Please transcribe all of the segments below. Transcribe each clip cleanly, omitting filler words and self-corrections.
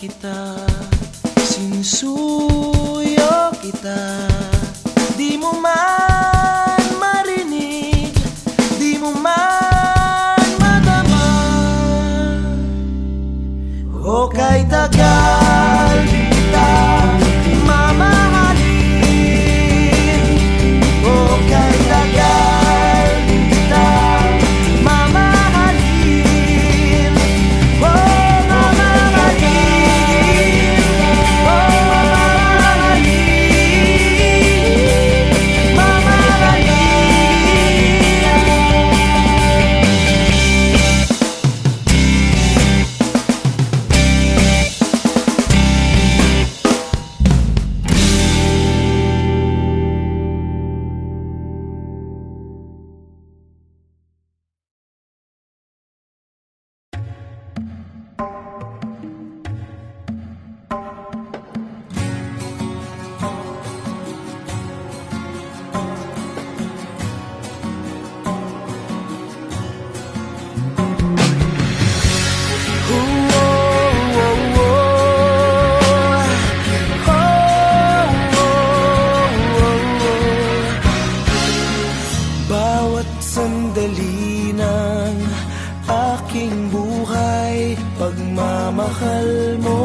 kita, sinusuyo kita. Di mo man marinig, di mo man madama. O kay tagal kita mamahalin, o kay tagal kita mamahalin, o mamahalin, o mamahalin, bawat sandali ng aking buhay, pagmamahal mo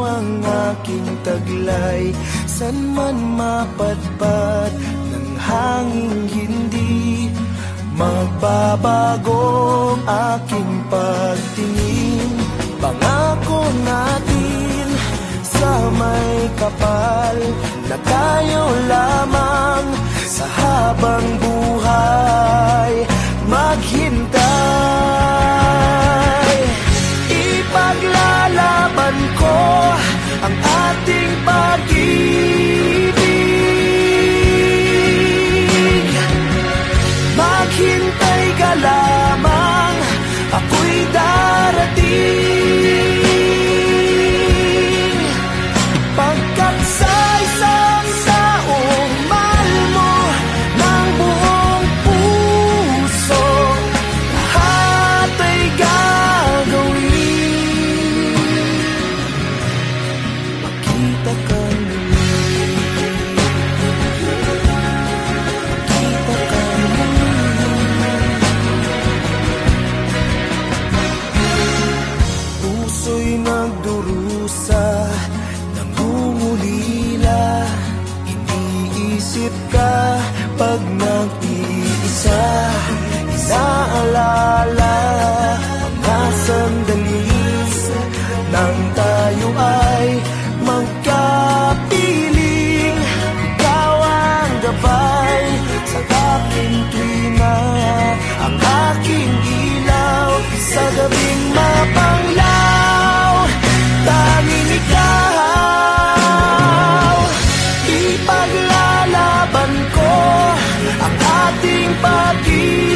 ang aking taglay. San man mapadpad ng hanging hindi magbabago ang aking pagtingin. Pangako natin sa may kapal na tayo lamang sa habang buhay maghintay. Ipaglalaban ko ang ating pag-ibig. Maghintay ka lamang, ako'y darating. Pagkat sa isang taong mahal mo ng buong puso, lahat ay gagawin. Makita ka muli, makita ka muli. Puso'y nagdurusa, nangungulila, iniisip ka pag nag-iisa. Inaalala mga sandali nang tayo ay magkapiling. Ikaw ang gabay sa aking tuwina, ang aking ilaw sa gabing mapanglaw. Tanging ikaw, ipaglalaban ko ang ating pag-ibig.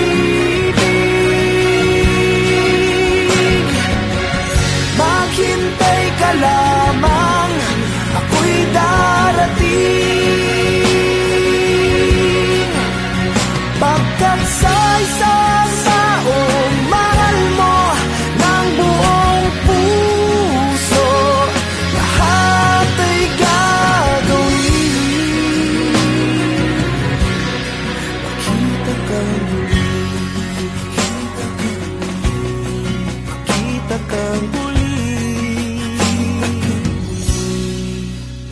Maghintay ka lamang, ako'y darating. Pagkat sa isang taong mahal mo ng buong puso, lahat ay gagawin. Makita ka muli, makita ka muli,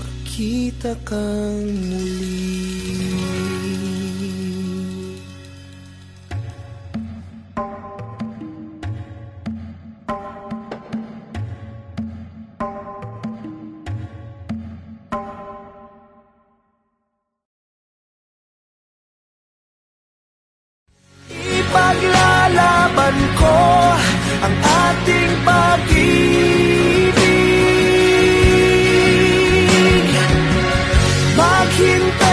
makita ka muli. Ipaglalaban ko ang ating pag-ibig. Maghintay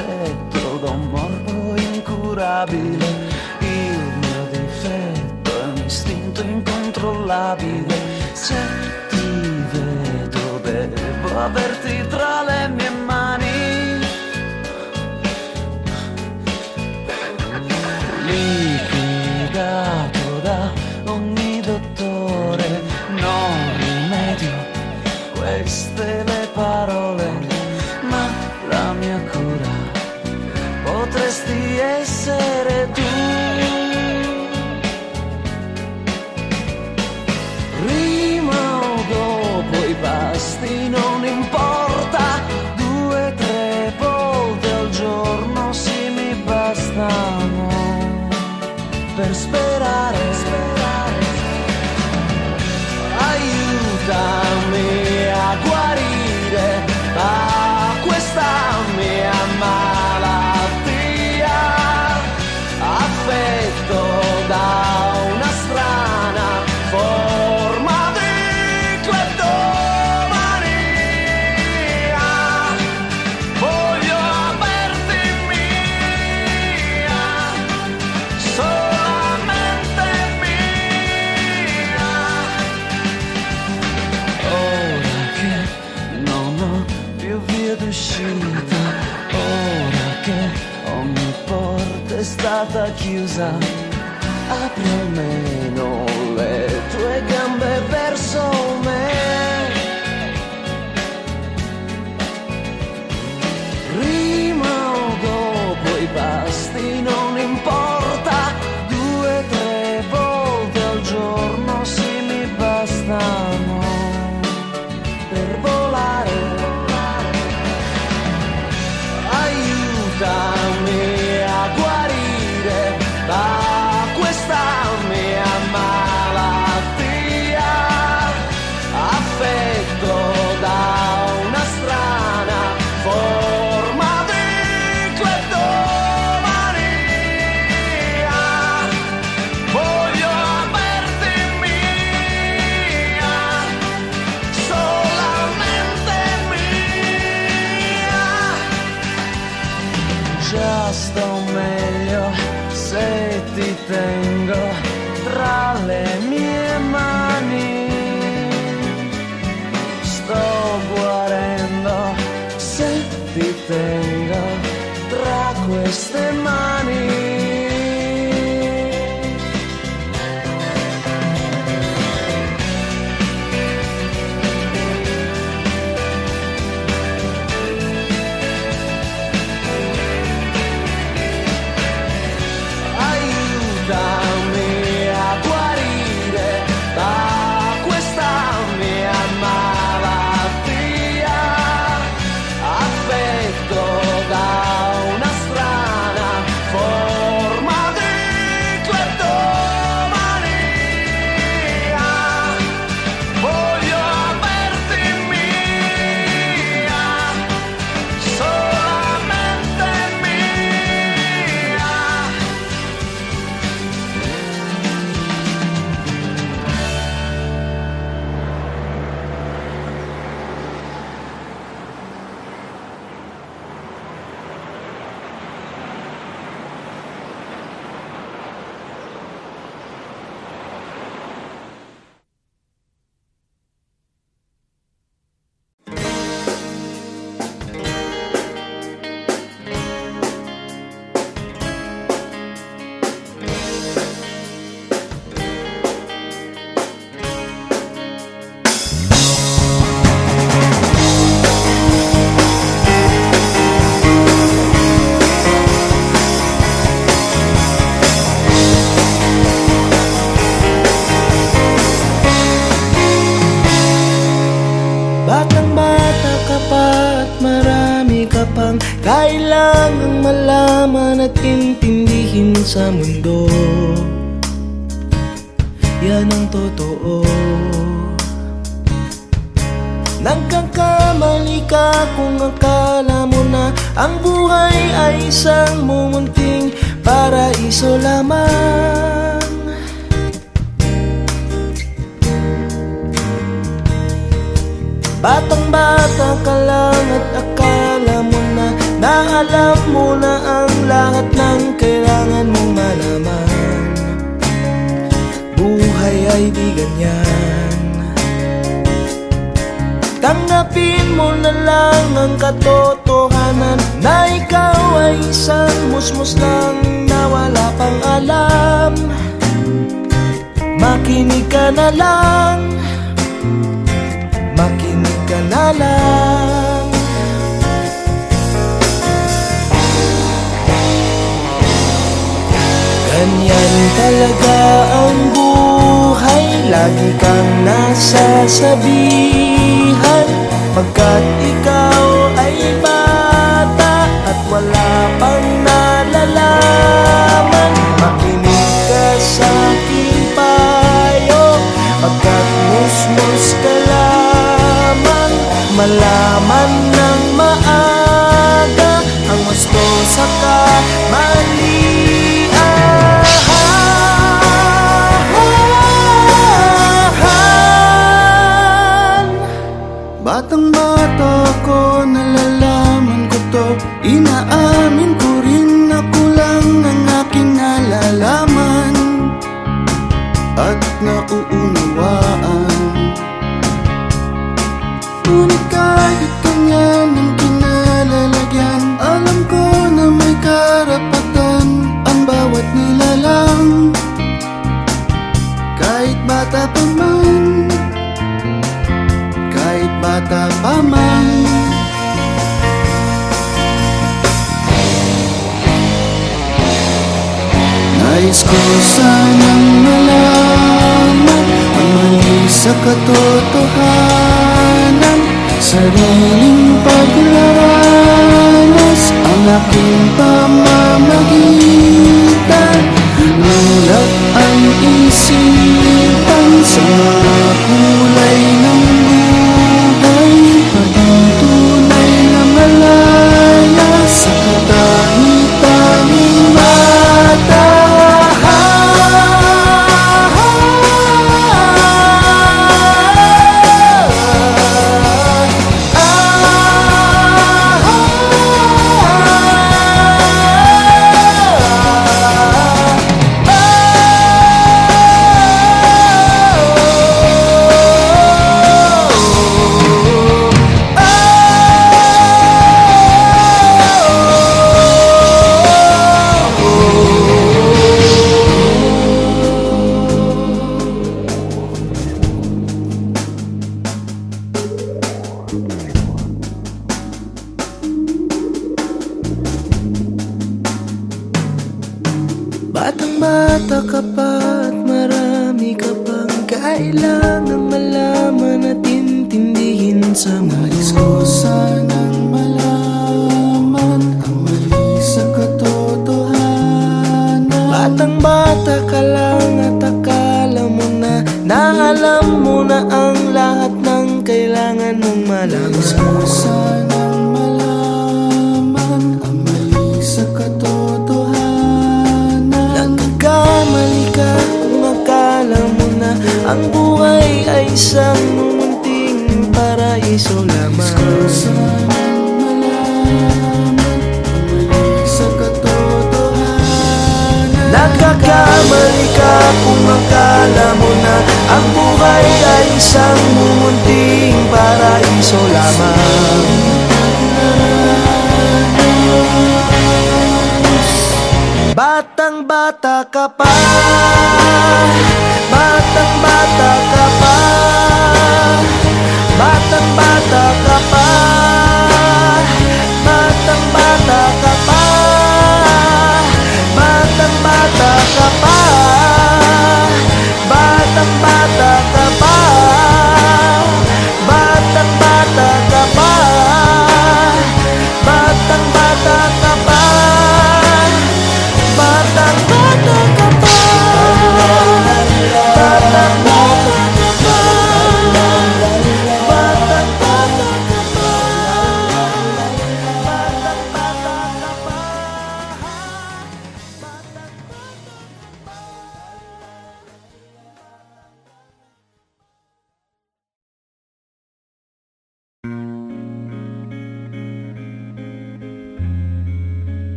affetto d'un morbo incurabile, il mio difetto è un istinto incontrollabile. Se ti vedo devo averti tra le mie mani, liquidato da ogni dottore, non rimedio queste le parole, ma la mia cura potresti essere tu. Prima o dopo i pasti non importa, 2 o 3 volte al giorno sì mi bastano per sperare. Aiutami a guarire da questa mia malattia, affetto da una strana forma di cleptomania. Voglio averti mia, solamente mia. Ora che non ho più via d'uscita, ora che ogni porta è stata chiusa, apri almeno le tue gambe verso me. Prima o dopo i pasti non importa, 2 o 3 volte al giorno sì mi bastano per volare. Aiutami a guarire da questa mia malattia, affetto da una strana forma di cleptomania. Voglio averti mia, solamente mia. Già sto meglio se ti tengo tra le mie mani, sto guarendo se ti tengo tra queste mani. Aiutami a guarire da questa mia malattia, affetto da una strana forma di cleptomania. Voglio averti mia, solamente mia. Batang-bata ka pa at marami ka pang kailangang malaman at intindihin sa mundo. Yan ang totoo. Nagkakamali ka kung akala mo na ang buhay ay isang mumunting paraiso lamang. Batang-bata ka lang at akala mo na na alam mo na ang lahat ng kailangan mong malaman. Buhay ay di ganyan. Tanggapin mo na lang ang katotohanan na ikaw ay isang musmus lang na wala pang alam. Makinig ka na lang, makinig ka na lang. Ganyan talaga ang buhay, lagi kang nasasabihan, pagkat ikaw ay bata at wala pang nalalaman. Makinig ka sa aking payo, pagkat musmus ka lamang. Malaman ng maaga ang gusto sa kamalian. Batang bata ko, nalalaman ko to. Inaamin ko rin na kulang ang aking nalalaman at nauunawaan. Ngunit kahit ganyan ang kinalalagyan, alam ko na may karapatan ang bawat nilalang. Kahit bata pa man, kahit bata pa man. Nais ko sanang malaman ang mali sa katotohanan, sariling paglaranas ang aking pamamagitan. Nulat ang isipan sa mga kulay ng buhay, maging tunay na malaya sa kahit-tanging mata. Batang-bata ka pa at marami ka pang kailangang malaman at intindihin sa Nais ko sanang malaman ang mali sa katotohanan. Batang-bata ka lang at akala mo na alam mo na ang lahat ng kailangan mong malaman. Nais ko sanang malaman ang mali sa katotohanan. Nagkamali ka kung akala mo na ang buhay ay isang munting paraiso lamang. Nais ko sanang malaman ang mali sa katotohanan. Nagkakamali ka kung akala mo na ang buhay ay isang munting paraiso lamang. Batang-bata ka pa, batang-bata ka pa, batang-bata ka pa, batang-bata ka pa, batang-bata ka pa, batang-bata ka pa, batang-bata ka pa, batang-bata ka pa, batang-bata ka pa.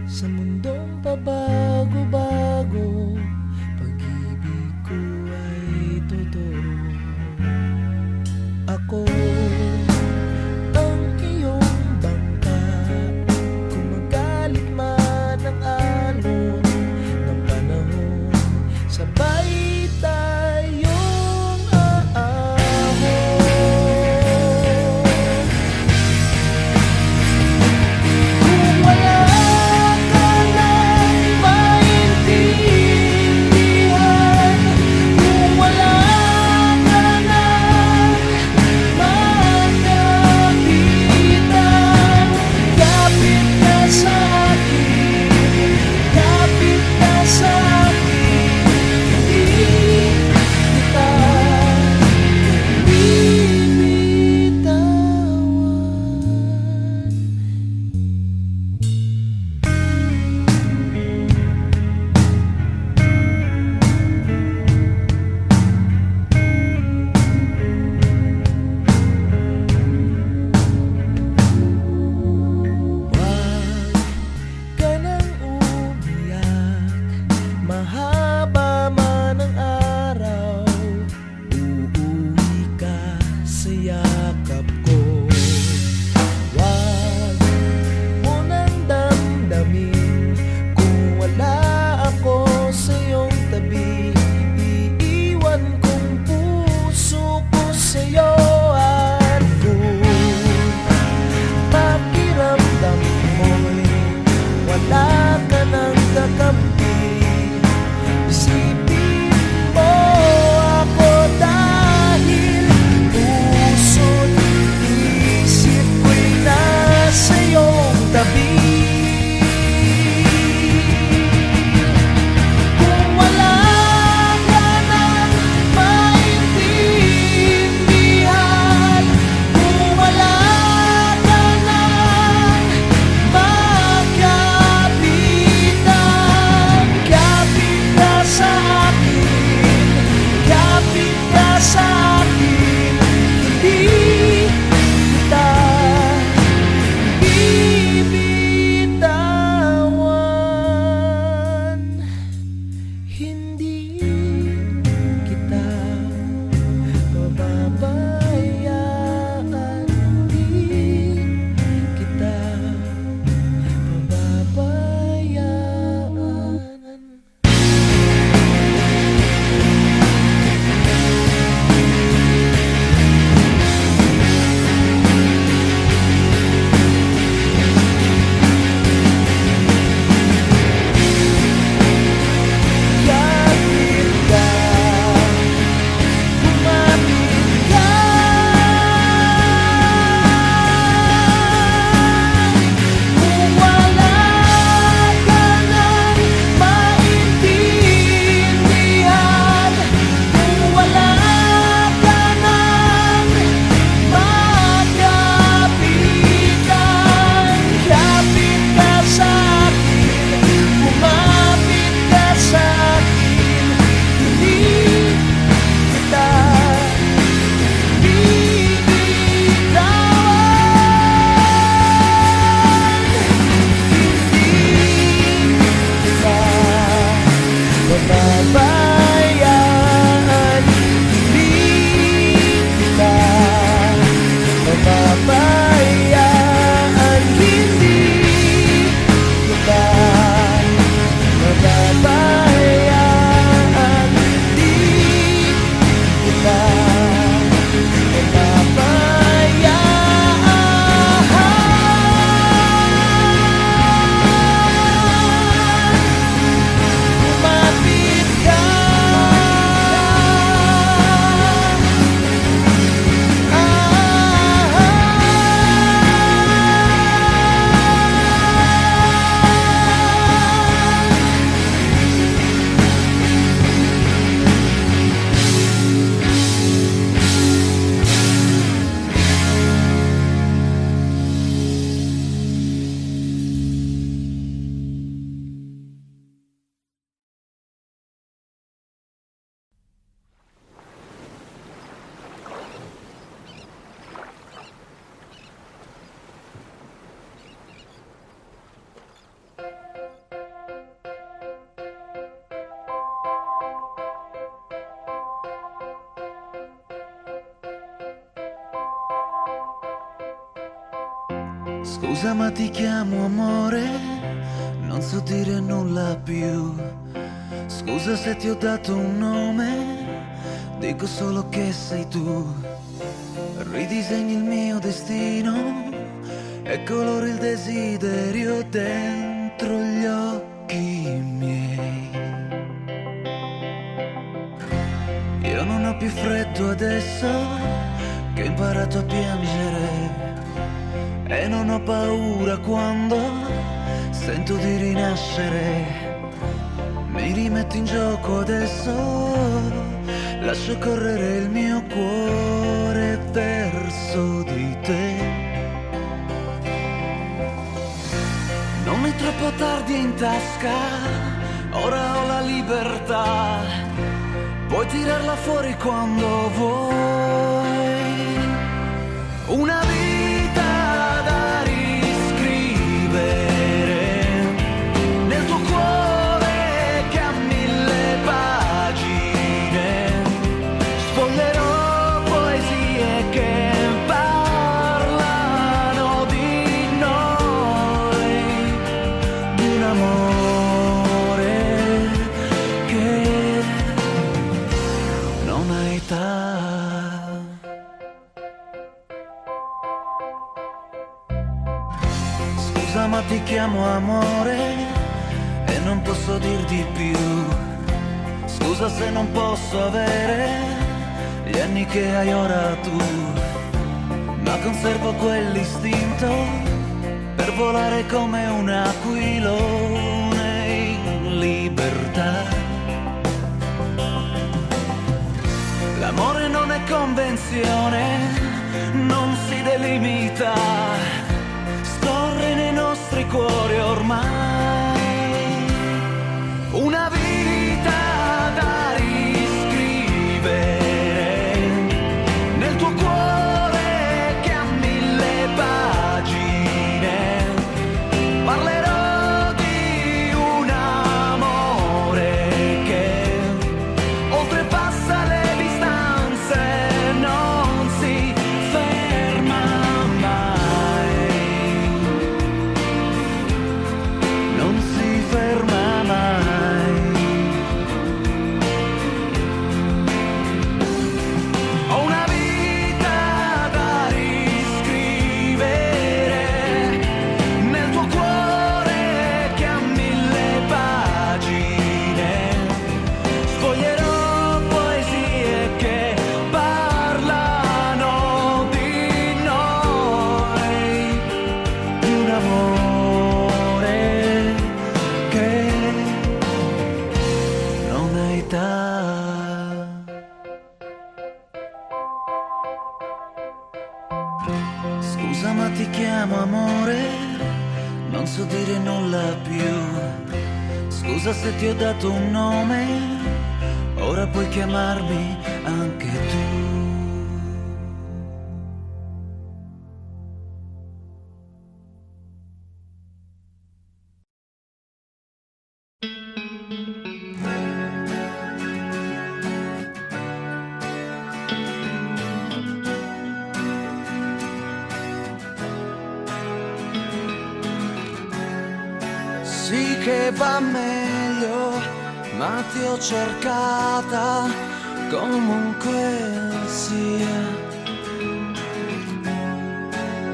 Sa mundong pabago-bago, pag-ibig ko ay totoo. Ako ang iyong bangka, kung magalit man ang alon ng panahon, sabay tayong aahon. Kung wala ka nang maintindihan, Scusa ma ti chiamo amore, non so dire nulla più. Scusa se ti ho dato un nome, dico solo che sei tu. Ridisegni il mio destino e colori il desiderio dentro gli occhi miei. Io non ho più freddo adesso che ho imparato a piangere, e non ho paura quando sento di rinascere. Mi rimetto in gioco adesso, lascio correre il mio cuore verso di te. Non è troppo tardi in tasca, ora ho la libertà. Puoi tirarla fuori quando vuoi. Una vita da riscrivere nel tuo cuore che ha 1000 pagine. Sfoglierò poesie che parlano di noi, di un amore che non ha età. Scusa ma ti chiamo amore e non posso dir di più. Scusa se non posso avere gli anni che hai ora tu, ma conservo quell'istinto per volare come un aquilone in libertà. L'amore non è convenzione, non si delimita, scorre nei nostri cuori ormai. Una vita da riscrivere nel tuo cuore che ha 1000 pagine. Parlerò di un amore che oltrepassa le distanze, non si ferma mai, non si ferma mai. Ho una vita da riscrivere nel tuo cuore che ha 1000 pagine. Sfoglierò poesie che parlano di noi, di un amore che non ha età. Scusa ma ti chiamo amore, non so dire nulla più. Scusa se ti ho dato un nome, ora puoi chiamarmi anche tu. Sì che va meglio, ma ti ho cercata comunque sia,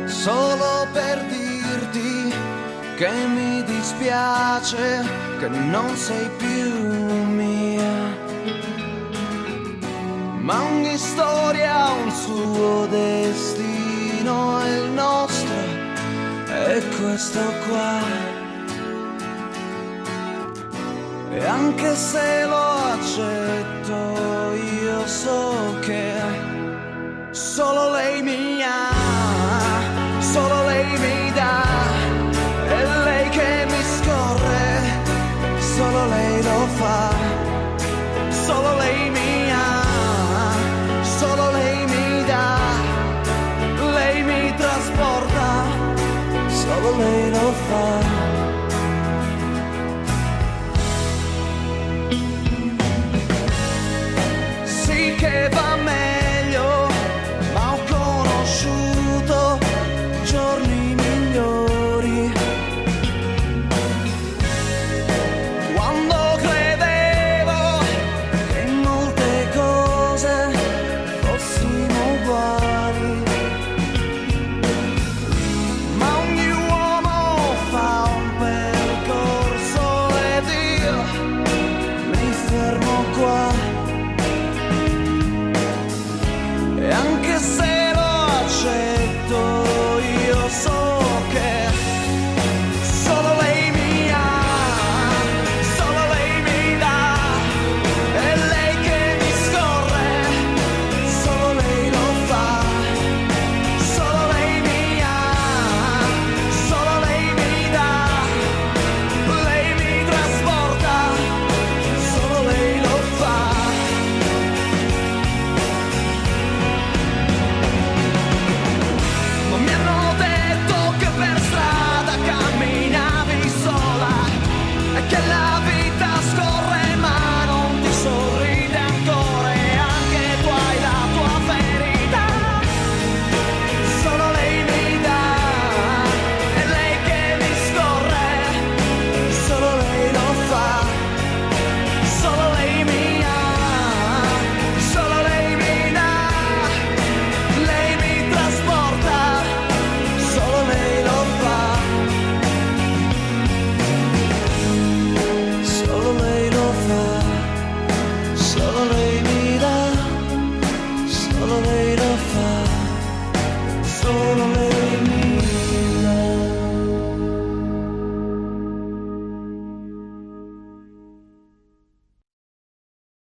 solo per dirti che mi dispiace che non sei più mia. Ma ogni storia ha un suo destino e il nostro è questo qua. E anche se lo accetto, io so che